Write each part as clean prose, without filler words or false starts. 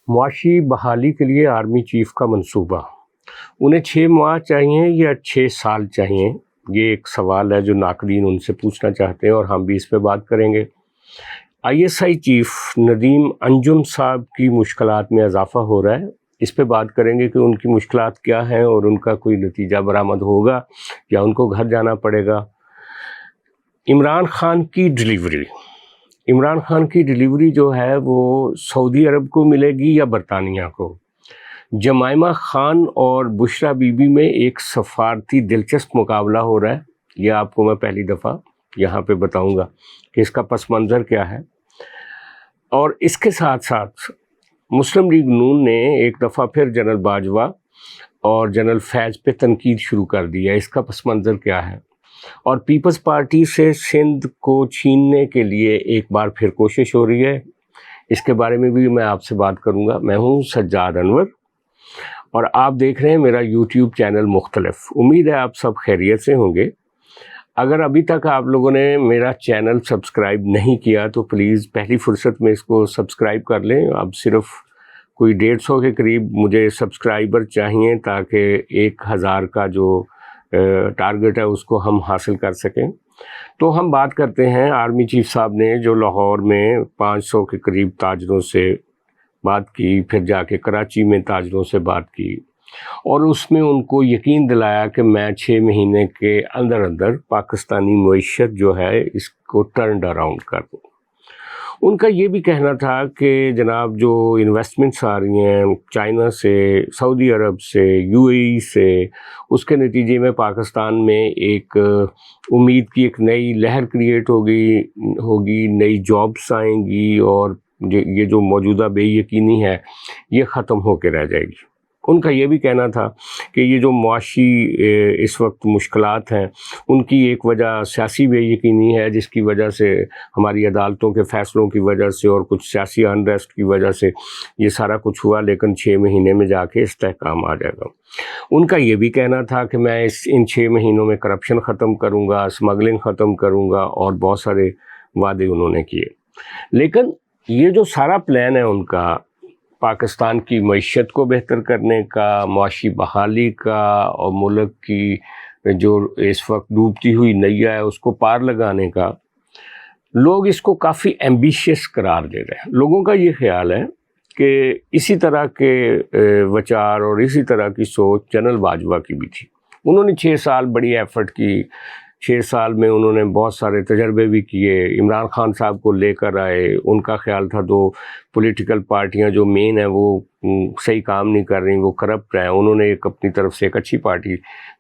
معاشی بحالی کے لیے آرمی چیف کا منصوبہ، انہیں 6 ماہ چاہیے یا 6 سال چاہیے؟ یہ ایک سوال ہے جو ناقدین ان سے پوچھنا چاہتے ہیں، اور ہم بھی اس پہ بات کریں گے۔ ISI چیف ندیم انجم صاحب کی مشکلات میں اضافہ ہو رہا ہے، اس پہ بات کریں گے کہ ان کی مشکلات کیا ہیں اور ان کا کوئی نتیجہ برآمد ہوگا یا ان کو گھر جانا پڑے گا۔ عمران خان کی ڈیلیوری جو ہے وہ سعودی عرب کو ملے گی یا برطانیہ کو؟ جمائمہ خان اور بشرا بی بی میں ایک سفارتی دلچسپ مقابلہ ہو رہا ہے، یہ آپ کو میں پہلی دفعہ یہاں پہ بتاؤں گا کہ اس کا پس منظر کیا ہے۔ اور اس کے ساتھ ساتھ مسلم لیگ نون نے ایک دفعہ پھر جنرل باجوہ اور جنرل فیض پہ تنقید شروع کر دی ہے، اس کا پس منظر کیا ہے؟ اور پیپلز پارٹی سے سندھ کو چھیننے کے لیے ایک بار پھر کوشش ہو رہی ہے، اس کے بارے میں بھی میں آپ سے بات کروں گا۔ میں ہوں سجاد انور اور آپ دیکھ رہے ہیں میرا یوٹیوب چینل مختلف۔ امید ہے آپ سب خیریت سے ہوں گے۔ اگر ابھی تک آپ لوگوں نے میرا چینل سبسکرائب نہیں کیا تو پلیز پہلی فرصت میں اس کو سبسکرائب کر لیں۔ اب صرف کوئی 150 کے قریب مجھے سبسکرائبر چاہیے تاکہ 1000 کا جو ٹارگٹ ہے اس کو ہم حاصل کر سکیں۔ تو ہم بات کرتے ہیں آرمی چیف صاحب نے جو لاہور میں 500 کے قریب تاجروں سے بات کی، پھر جا کے کراچی میں تاجروں سے بات کی، اور اس میں ان کو یقین دلایا کہ میں 6 مہینے کے اندر پاکستانی معیشت جو ہے اس کو ٹرنڈ اراؤنڈ کر دوں۔ ان کا یہ بھی کہنا تھا کہ جناب جو انویسٹمنٹس آ رہی ہیں چائنا سے، سعودی عرب سے، UAE سے، اس کے نتیجے میں پاکستان میں ایک امید کی ایک نئی لہر کریٹ ہوگی، نئی جابس آئیں گی، اور یہ جو موجودہ بے یقینی ہے یہ ختم ہو کے رہ جائے گی۔ ان کا یہ بھی کہنا تھا کہ یہ جو معاشی اس وقت مشکلات ہیں ان کی ایک وجہ سیاسی بے یقینی ہے، جس کی وجہ سے ہماری عدالتوں کے فیصلوں کی وجہ سے اور کچھ سیاسی انریسٹ کی وجہ سے یہ سارا کچھ ہوا، لیکن 6 مہینے میں جا کے استحکام آ جائے گا۔ ان کا یہ بھی کہنا تھا کہ میں ان 6 مہینوں میں کرپشن ختم کروں گا، اسمگلنگ ختم کروں گا، اور بہت سارے وعدے انہوں نے کیے۔ لیکن یہ جو سارا پلان ہے ان کا پاکستان کی معیشت کو بہتر کرنے کا، معاشی بحالی کا، اور ملک کی جو اس وقت ڈوبتی ہوئی نیا ہے اس کو پار لگانے کا، لوگ اس کو کافی ایمبیشیس قرار دے رہے ہیں۔ لوگوں کا یہ خیال ہے کہ اسی طرح کے وچار اور اسی طرح کی سوچ جنرل باجوہ کی بھی تھی۔ انہوں نے 6 سال بڑی ایفرٹ کی، 6 سال میں انہوں نے بہت سارے تجربے بھی کیے، عمران خان صاحب کو لے کر آئے۔ ان کا خیال تھا 2 پولیٹیکل پارٹیاں جو مین ہیں وہ صحیح کام نہیں کر رہی، وہ کرپٹ ہیں۔ انہوں نے اپنی طرف سے ایک اچھی پارٹی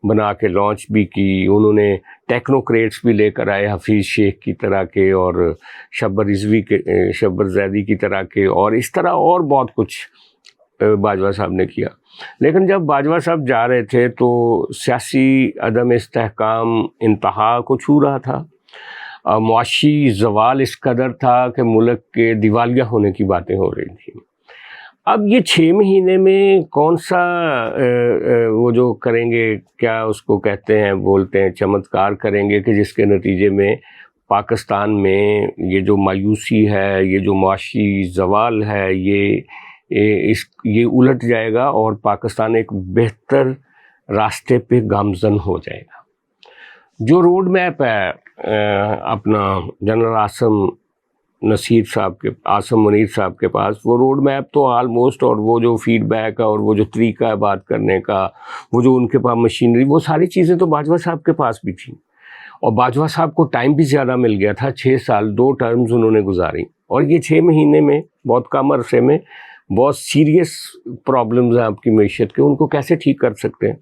بنا کے لانچ بھی کی۔ انہوں نے ٹیکنوکریٹس بھی لے کر آئے، حفیظ شیخ کی طرح کے اور شبر زیدی کی طرح کے، اور اس طرح اور بہت کچھ باجوہ صاحب نے کیا۔ لیکن جب باجوہ صاحب جا رہے تھے تو سیاسی عدم استحکام انتہا کو چھو رہا تھا، معاشی زوال اس قدر تھا کہ ملک کے دیوالیہ ہونے کی باتیں ہو رہی تھیں۔ اب یہ 6 مہینے میں کون سا وہ جو کریں گے، کیا اس کو کہتے ہیں، بولتے ہیں چمتکار کریں گے کہ جس کے نتیجے میں پاکستان میں یہ جو مایوسی ہے، یہ جو معاشی زوال ہے، یہ الٹ جائے گا اور پاکستان ایک بہتر راستے پہ گامزن ہو جائے گا۔ جو روڈ میپ ہے اپنا جنرل عاصم منیر صاحب کے پاس، وہ روڈ میپ تو آلموسٹ، اور وہ جو فیڈ بیک ہے اور وہ جو طریقہ ہے بات کرنے کا، وہ جو ان کے پاس مشینری، وہ ساری چیزیں تو باجوہ صاحب کے پاس بھی تھیں، اور باجوہ صاحب کو ٹائم بھی زیادہ مل گیا تھا۔ 6 سال 2 ٹرمز انہوں نے گزاری، اور یہ 6 مہینے میں بہت کم عرصے میں بہت سیریس پرابلمز ہیں آپ کی معیشت کے، ان کو کیسے ٹھیک کر سکتے ہیں؟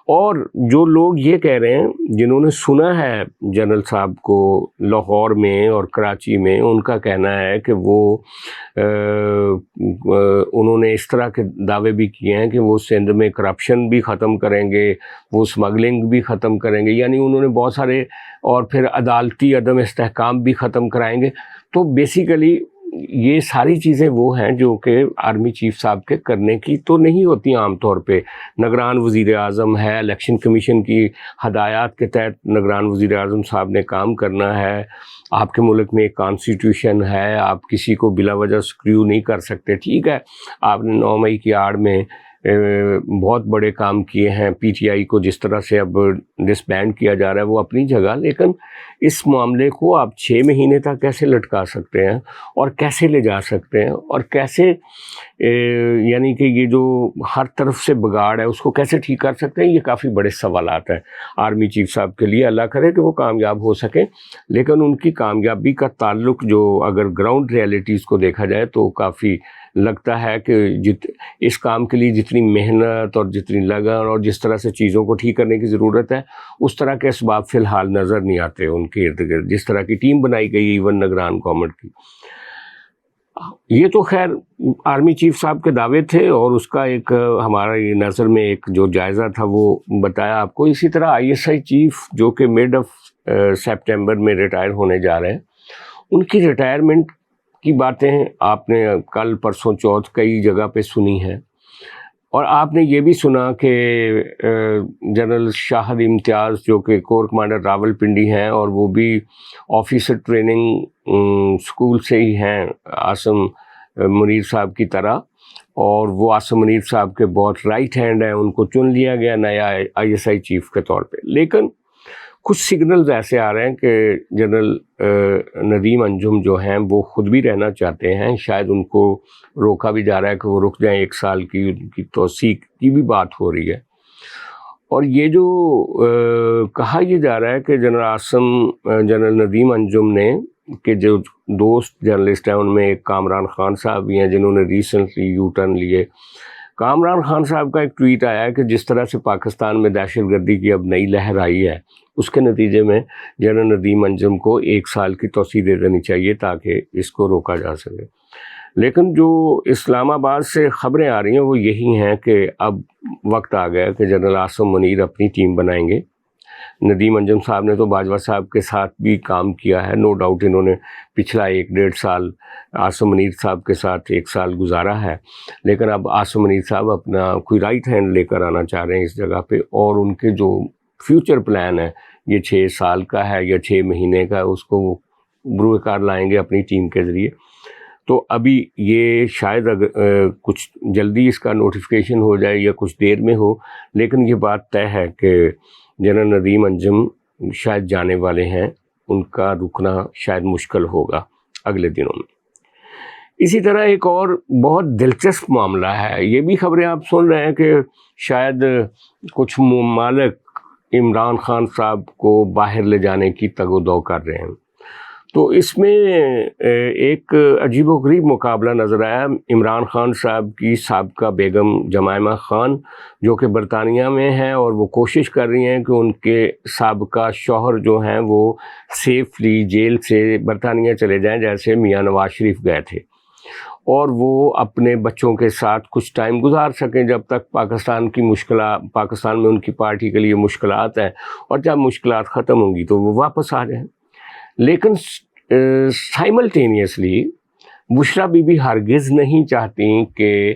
اور جو لوگ یہ کہہ رہے ہیں، جنہوں نے سنا ہے جنرل صاحب کو لاہور میں اور کراچی میں، ان کا کہنا ہے کہ وہ انہوں نے اس طرح کے دعوے بھی کیے ہیں کہ وہ سندھ میں کرپشن بھی ختم کریں گے، وہ اسمگلنگ بھی ختم کریں گے، یعنی انہوں نے بہت سارے، اور پھر عدالتی عدم استحکام بھی ختم کرائیں گے۔ تو بیسیکلی یہ ساری چیزیں وہ ہیں جو کہ آرمی چیف صاحب کے کرنے کی تو نہیں ہوتی عام طور پہ. نگران وزیر اعظم ہے، الیکشن کمیشن کی ہدایات کے تحت نگران وزیر اعظم صاحب نے کام کرنا ہے. آپ کے ملک میں ایک کانسٹیٹیوشن ہے، آپ کسی کو بلا وجہ سکریو نہیں کر سکتے. ٹھیک ہے، آپ نے 9 مئی کی آڑ میں بہت بڑے کام کیے ہیں. پی ٹی آئی کو جس طرح سے اب ڈسبینڈ کیا جا رہا ہے وہ اپنی جگہ، لیکن اس معاملے کو آپ 6 مہینے تک کیسے لٹکا سکتے ہیں اور کیسے لے جا سکتے ہیں اور کیسے یعنی کہ یہ جو ہر طرف سے بگاڑ ہے اس کو کیسے ٹھیک کر سکتے ہیں؟ یہ کافی بڑے سوالات ہیں آرمی چیف صاحب کے لیے. اللہ کرے کہ وہ کامیاب ہو سکیں، لیکن ان کی کامیابی کا تعلق جو اگر گراؤنڈ ریئلٹیز کو دیکھا جائے تو کافی لگتا ہے کہ اس کام کے لیے جتنی محنت اور جتنی لگن اور جس طرح سے چیزوں کو ٹھیک کرنے کی ضرورت ہے اس طرح کے اسباب فی الحال نظر نہیں آتے ان کے ارد گرد. جس طرح کی ٹیم بنائی گئی ایون نگران گورنمنٹ کی. یہ تو خیر آرمی چیف صاحب کے دعوے تھے اور اس کا ایک ہمارے نظر میں ایک جو جائزہ تھا وہ بتایا آپ کو. اسی طرح آئی ایس آئی چیف جو کہ مڈ آف سپٹمبر میں ریٹائر ہونے جا رہے ہیں، ان کی ریٹائرمنٹ کی باتیں آپ نے کل پرسوں چوتھ کئی جگہ پہ سنی ہیں، اور آپ نے یہ بھی سنا کہ جنرل شاہد امتیاز جو کہ کور کمانڈر راول پنڈی ہیں اور وہ بھی آفیسر ٹریننگ سکول سے ہی ہیں عاصم منیر صاحب کی طرح، اور وہ عاصم منیر صاحب کے بہت رائٹ ہینڈ ہیں. ان کو چن لیا گیا نیا آئی ایس آئی چیف کے طور پہ. لیکن کچھ سگنلز ایسے آ رہے ہیں کہ جنرل ندیم انجم جو ہیں وہ خود بھی رہنا چاہتے ہیں. شاید ان کو روکا بھی جا رہا ہے کہ وہ رک جائیں، 1 سال کی ان کی توسیع کی بھی بات ہو رہی ہے. اور یہ جو کہا یہ جا رہا ہے کہ جنرل ندیم انجم نے کہ جو دوست جرنلسٹ ہیں ان میں ایک کامران خان صاحب بھی ہیں جنہوں نے ریسنٹلی یو ٹرن لیے. کامران خان صاحب کا ایک ٹویٹ آیا ہے کہ جس طرح سے پاکستان میں دہشت گردی کی اب نئی لہر آئی ہے اس کے نتیجے میں جنرل ندیم انجم کو 1 سال کی توسیع دے دینی چاہیے تاکہ اس کو روکا جا سکے. لیکن جو اسلام آباد سے خبریں آ رہی ہیں وہ یہی ہیں کہ اب وقت آ گیا کہ جنرل عاصم منیر اپنی ٹیم بنائیں گے. ندیم انجم صاحب نے تو باجوہ صاحب کے ساتھ بھی کام کیا ہے، نو ڈاؤٹ انہوں نے پچھلا 1-1.5 سال عاصم منیر صاحب کے ساتھ 1 سال گزارا ہے. لیکن اب عاصم منیر صاحب اپنا کوئی رائٹ ہینڈ لے کر آنا چاہ رہے ہیں اس جگہ پہ، اور ان کے جو فیوچر پلان ہے یہ 6 سال کا ہے یا 6 مہینے کا ہے، اس کو وہ بروئے کار لائیں گے اپنی ٹیم کے ذریعے. تو ابھی یہ شاید کچھ جلدی اس کا نوٹیفیکیشن ہو جائے یا کچھ دیر میں ہو، لیکن یہ بات طے ہے کہ جنرل ندیم انجم شاید جانے والے ہیں. ان کا رکنا شاید مشکل ہوگا اگلے دنوں میں. اسی طرح ایک اور بہت دلچسپ معاملہ ہے، یہ بھی خبریں آپ سن رہے ہیں کہ شاید کچھ ممالک عمران خان صاحب کو باہر لے جانے کی تگ و دو کر رہے ہیں. تو اس میں ایک عجیب و غریب مقابلہ نظر آیا. عمران خان صاحب کی سابقہ بیگم جمائمہ خان جو کہ برطانیہ میں ہیں اور وہ کوشش کر رہی ہیں کہ ان کے سابقہ شوہر جو ہیں وہ سیفلی جیل سے برطانیہ چلے جائیں، جیسے میاں نواز شریف گئے تھے، اور وہ اپنے بچوں کے ساتھ کچھ ٹائم گزار سکیں جب تک پاکستان میں ان کی پارٹی کے لیے مشکلات ہیں، اور جب مشکلات ختم ہوں گی تو وہ واپس آ جائیں. لیکن سائملٹینیسلی بشریٰ بی بی ہرگز نہیں چاہتی کہ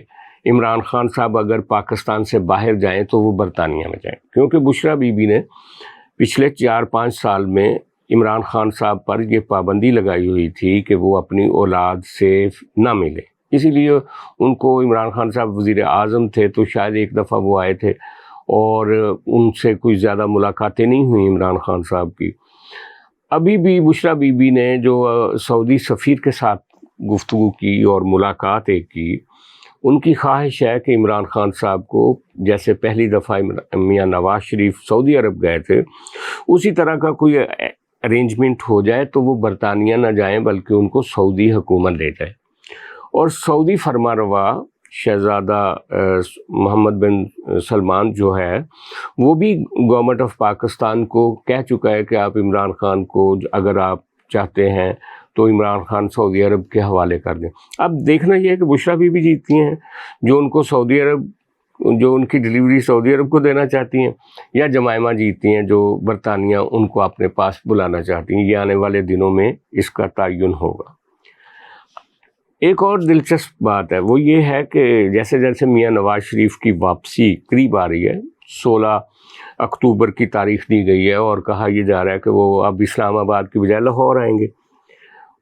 عمران خان صاحب اگر پاکستان سے باہر جائیں تو وہ برطانیہ میں جائیں، کیونکہ بشریٰ بی بی نے پچھلے 4-5 سال میں عمران خان صاحب پر یہ پابندی لگائی ہوئی تھی کہ وہ اپنی اولاد سے نہ ملے. اسی لیے ان کو عمران خان صاحب وزیر اعظم تھے تو شاید ایک دفعہ وہ آئے تھے اور ان سے کوئی زیادہ ملاقاتیں نہیں ہوئیں عمران خان صاحب کی. ابھی بھی بشریٰ بی بی نے جو سعودی سفیر کے ساتھ گفتگو کی اور ملاقات ایک کی، ان کی خواہش ہے کہ عمران خان صاحب کو جیسے پہلی دفعہ میاں نواز شریف سعودی عرب گئے تھے اسی طرح کا کوئی ارینجمنٹ ہو جائے تو وہ برطانیہ نہ جائیں بلکہ ان کو سعودی حکومت لے جائے. اور سعودی فرمانروا شہزادہ محمد بن سلمان جو ہے وہ بھی گورنمنٹ آف پاکستان کو کہہ چکا ہے کہ آپ عمران خان کو اگر آپ چاہتے ہیں تو عمران خان سعودی عرب کے حوالے کر دیں. اب دیکھنا یہ ہے کہ بشریٰ بی بی جیتتی ہیں جو ان کو سعودی عرب، جو ان کی ڈلیوری سعودی عرب کو دینا چاہتی ہیں، یا جمائمہ جیتتی ہیں جو برطانیہ ان کو اپنے پاس بلانا چاہتی ہیں. یہ آنے والے دنوں میں اس کا تعین ہوگا. ایک اور دلچسپ بات ہے وہ یہ ہے کہ جیسے جیسے میاں نواز شریف کی واپسی قریب آ رہی ہے، 16 اکتوبر کی تاریخ دی گئی ہے اور کہا یہ جا رہا ہے کہ وہ اب اسلام آباد کی بجائے لاہور آئیں گے،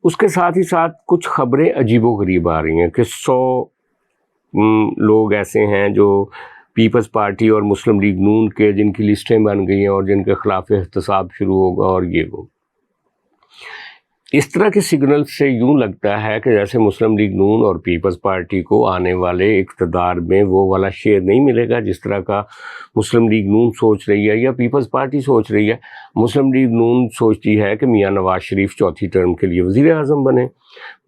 اس کے ساتھ ہی ساتھ کچھ خبریں عجیب و غریب آ رہی ہیں کہ 100 لوگ ایسے ہیں جو پیپلز پارٹی اور مسلم لیگ نون کے جن کی لسٹیں بن گئی ہیں اور جن کے خلاف احتساب شروع ہوگا اور یہ وہ اس طرح کے سگنل سے یوں لگتا ہے کہ جیسے مسلم لیگ نون اور پیپلز پارٹی کو آنے والے اقتدار میں وہ والا شیئر نہیں ملے گا جس طرح کا مسلم لیگ نون سوچ رہی ہے یا پیپلز پارٹی سوچ رہی ہے۔ مسلم لیگ نون سوچتی ہے کہ میاں نواز شریف چوتھی ٹرم کے لیے وزیر اعظم بنے،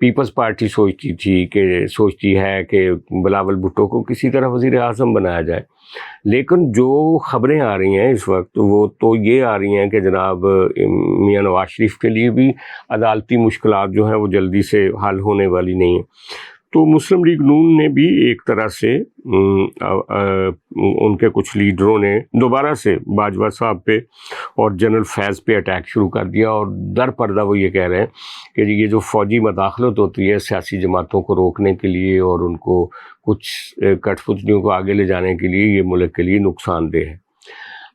پیپلز پارٹی سوچتی ہے کہ بلاول بھٹو کو کسی طرح وزیر اعظم بنایا جائے۔ لیکن جو خبریں آ رہی ہیں اس وقت وہ تو یہ آ رہی ہیں کہ جناب میاں نواز شریف کے لیے بھی عدالتی مشکلات جو ہیں وہ جلدی سے حل ہونے والی نہیں ہیں۔ تو مسلم لیگ نون نے بھی ایک طرح سے ان کے کچھ لیڈروں نے دوبارہ سے باجوہ صاحب پہ اور جنرل فیض پہ اٹیک شروع کر دیا، اور در پردہ وہ یہ کہہ رہے ہیں کہ یہ جو فوجی مداخلت ہوتی ہے سیاسی جماعتوں کو روکنے کے لیے اور ان کو کچھ کٹ پتلیوں کو آگے لے جانے کے لیے، یہ ملک کے لیے نقصان دہ ہے۔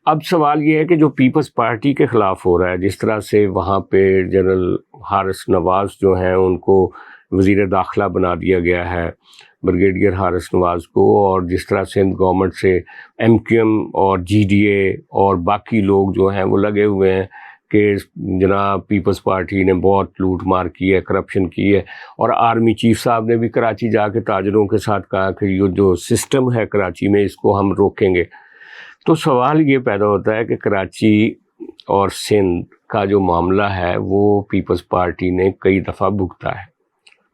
اب سوال یہ ہے کہ جو پیپلز پارٹی کے خلاف ہو رہا ہے، جس طرح سے وہاں پہ جنرل حارث نواز جو ہیں ان کو وزیر داخلہ بنا دیا گیا ہے، بریگیڈیئر حارث نواز کو، اور جس طرح سندھ گورنمنٹ سے ایم کیو ایم اور جی ڈی اے اور باقی لوگ جو ہیں وہ لگے ہوئے ہیں کہ جناب پیپلز پارٹی نے بہت لوٹ مار کی ہے، کرپشن کی ہے، اور آرمی چیف صاحب نے بھی کراچی جا کے تاجروں کے ساتھ کہا کہ یہ جو سسٹم ہے کراچی میں اس کو ہم روکیں گے۔ تو سوال یہ پیدا ہوتا ہے کہ کراچی اور سندھ کا جو معاملہ ہے وہ پیپلز پارٹی نے کئی دفعہ بھگتا ہے،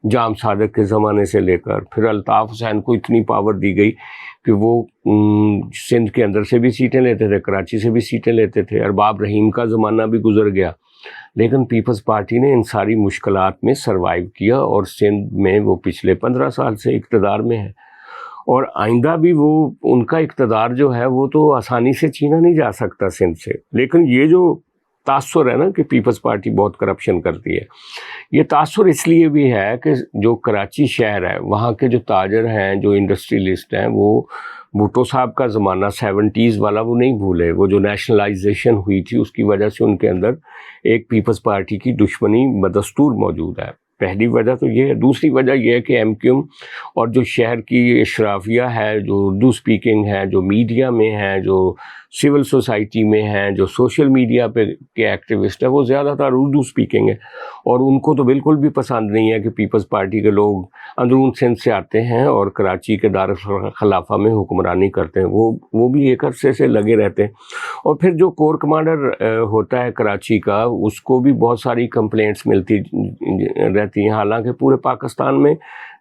جام صادق کے زمانے سے لے کر پھر الطاف حسین کو اتنی پاور دی گئی کہ وہ سندھ کے اندر سے بھی سیٹیں لیتے تھے، کراچی سے بھی سیٹیں لیتے تھے، ارباب رحیم کا زمانہ بھی گزر گیا، لیکن پیپلز پارٹی نے ان ساری مشکلات میں سروائیو کیا اور سندھ میں وہ پچھلے 15 سال سے اقتدار میں ہے، اور آئندہ بھی وہ ان کا اقتدار جو ہے وہ تو آسانی سے چھینا نہیں جا سکتا سندھ سے۔ لیکن یہ جو تاثر ہے نا کہ پیپلز پارٹی بہت کرپشن کرتی ہے، یہ تاثر اس لیے بھی ہے کہ جو کراچی شہر ہے وہاں کے جو تاجر ہیں، جو انڈسٹریلسٹ ہیں، وہ بھٹو صاحب کا زمانہ 70s والا وہ نہیں بھولے۔ وہ جو نیشنلائزیشن ہوئی تھی اس کی وجہ سے ان کے اندر ایک پیپلز پارٹی کی دشمنی بدستور موجود ہے، پہلی وجہ تو یہ ہے۔ دوسری وجہ یہ ہے کہ ایم کیو ایم اور جو شہر کی اشرافیہ ہے، جو اردو سپیکنگ ہے، جو میڈیا میں ہے، جو سول سوسائٹی میں ہیں، جو سوشل میڈیا پہ کے ایکٹیوسٹ ہیں، وہ زیادہ تر اردو سپیکنگ ہے، اور ان کو تو بالکل بھی پسند نہیں ہے کہ پیپلز پارٹی کے لوگ اندرون سندھ سے آتے ہیں اور کراچی کے دارالخلافہ میں حکمرانی کرتے ہیں، وہ بھی ایک عرصے سے لگے رہتے ہیں۔ اور پھر جو کور کمانڈر ہوتا ہے کراچی کا، اس کو بھی بہت ساری کمپلینٹس ملتی رہتی ہیں، حالانکہ پورے پاکستان میں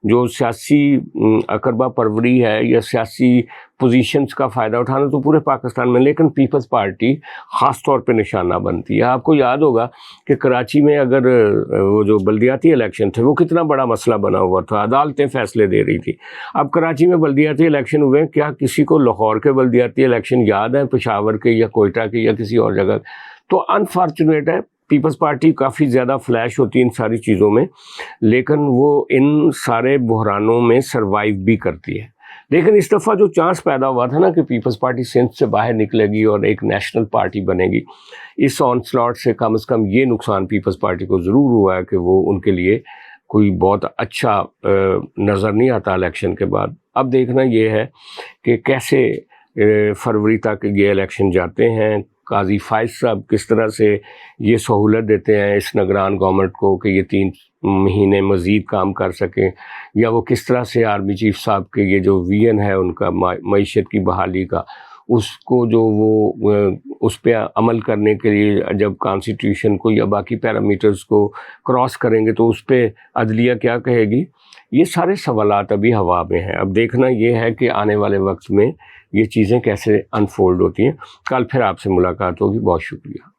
جو سیاسی اقربہ پروری ہے یا سیاسی پوزیشنز کا فائدہ اٹھانا تو پورے پاکستان میں، لیکن پیپلز پارٹی خاص طور پہ نشانہ بنتی ہے۔ آپ کو یاد ہوگا کہ کراچی میں اگر وہ جو بلدیاتی الیکشن تھے وہ کتنا بڑا مسئلہ بنا ہوا تھا، عدالتیں فیصلے دے رہی تھی۔ اب کراچی میں بلدیاتی الیکشن ہوئے ہیں، کیا کسی کو لاہور کے بلدیاتی الیکشن یاد ہیں، پشاور کے یا کوئٹہ کے یا کسی اور جگہ؟ تو انفارچونیٹ ہے، پیپلز پارٹی کافی زیادہ فلیش ہوتی ہے ان ساری چیزوں میں، لیکن وہ ان سارے بحرانوں میں سروائیو بھی کرتی ہے۔ لیکن اس دفعہ جو چانس پیدا ہوا تھا نا کہ پیپلز پارٹی سندھ سے باہر نکلے گی اور ایک نیشنل پارٹی بنے گی، اس آن سلاٹ سے کم از کم یہ نقصان پیپلز پارٹی کو ضرور ہوا ہے کہ وہ ان کے لیے کوئی بہت اچھا نظر نہیں آتا الیکشن کے بعد۔ اب دیکھنا یہ ہے کہ کیسے فروری تک یہ الیکشن جاتے ہیں، قاضی فائز صاحب کس طرح سے یہ سہولت دیتے ہیں اس نگران گورنمنٹ کو کہ یہ 3 مہینے مزید کام کر سکیں، یا وہ کس طرح سے آرمی چیف صاحب کے یہ جو ویژن ہے ان کا معیشت کی بحالی کا، اس کو جو وہ اس پہ عمل کرنے کے لیے جب کانسٹیٹیوشن کو یا باقی پیرامیٹرز کو کراس کریں گے تو اس پہ عدلیہ کیا کہے گی، یہ سارے سوالات ابھی ہوا میں ہیں۔ اب دیکھنا یہ ہے کہ آنے والے وقت میں یہ چیزیں کیسے انفولڈ ہوتی ہیں۔ کل پھر آپ سے ملاقات ہوگی، بہت شکریہ۔